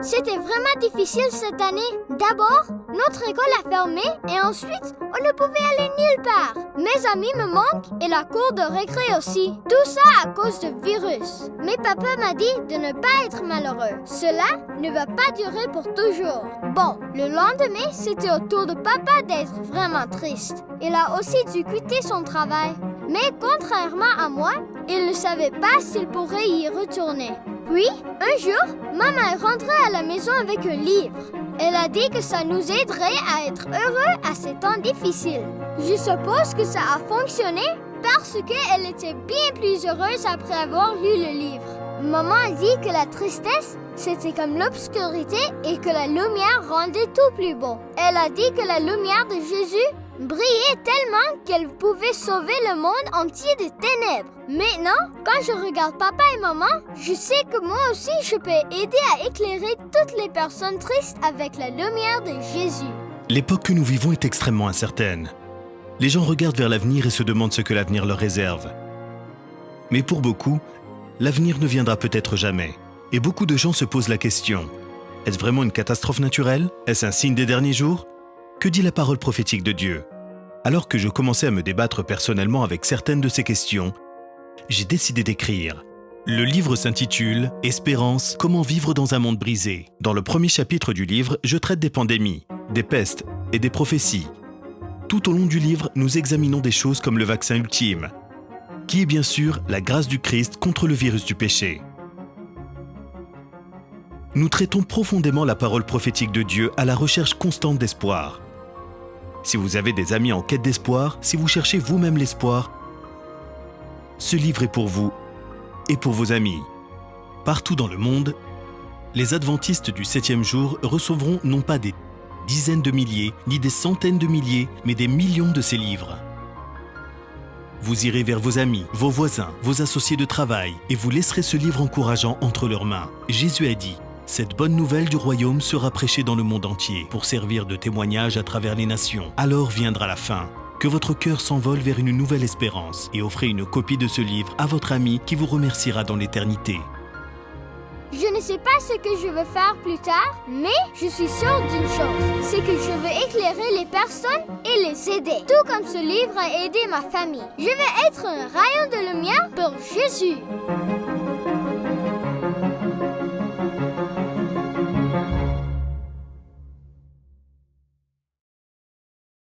C'était vraiment difficile cette année. D'abord, notre école a fermé et ensuite, on ne pouvait aller nulle part. Mes amis me manquent et la cour de récré aussi. Tout ça à cause de virus. Mais papa m'a dit de ne pas être malheureux. Cela ne va pas durer pour toujours. Bon, le lendemain, c'était au tour de papa d'être vraiment triste. Il a aussi dû quitter son travail. Mais contrairement à moi, il ne savait pas s'il pourrait y retourner. Puis, un jour, maman est rentrée à la maison avec un livre. Elle a dit que ça nous aiderait à être heureux à ces temps difficiles. Je suppose que ça a fonctionné parce qu'elle était bien plus heureuse après avoir lu le livre. Maman a dit que la tristesse, c'était comme l'obscurité et que la lumière rendait tout plus beau. Elle a dit que la lumière de Jésus brillait tellement qu'elle pouvait sauver le monde entier des ténèbres. Maintenant, quand je regarde papa et maman, je sais que moi aussi je peux aider à éclairer toutes les personnes tristes avec la lumière de Jésus. L'époque que nous vivons est extrêmement incertaine. Les gens regardent vers l'avenir et se demandent ce que l'avenir leur réserve. Mais pour beaucoup, l'avenir ne viendra peut-être jamais. Et beaucoup de gens se posent la question, est-ce vraiment une catastrophe naturelle? Est-ce un signe des derniers jours? Que dit la parole prophétique de Dieu? Alors que je commençais à me débattre personnellement avec certaines de ces questions, j'ai décidé d'écrire. Le livre s'intitule « Espérance, comment vivre dans un monde brisé ». Dans le premier chapitre du livre, je traite des pandémies, des pestes et des prophéties. Tout au long du livre, nous examinons des choses comme le vaccin ultime, qui est bien sûr la grâce du Christ contre le virus du péché. Nous traitons profondément la parole prophétique de Dieu à la recherche constante d'espoir. Si vous avez des amis en quête d'espoir, si vous cherchez vous-même l'espoir, ce livre est pour vous et pour vos amis. Partout dans le monde, les adventistes du 7e jour recevront non pas des dizaines de milliers, ni des centaines de milliers, mais des millions de ces livres. Vous irez vers vos amis, vos voisins, vos associés de travail et vous laisserez ce livre encourageant entre leurs mains. Jésus a dit: cette bonne nouvelle du royaume sera prêchée dans le monde entier pour servir de témoignage à travers les nations. Alors viendra la fin. Que votre cœur s'envole vers une nouvelle espérance et offrez une copie de ce livre à votre ami qui vous remerciera dans l'éternité. Je ne sais pas ce que je veux faire plus tard, mais je suis sûre d'une chose, c'est que je veux éclairer les personnes et les aider, tout comme ce livre a aidé ma famille. Je veux être un rayon de lumière pour Jésus.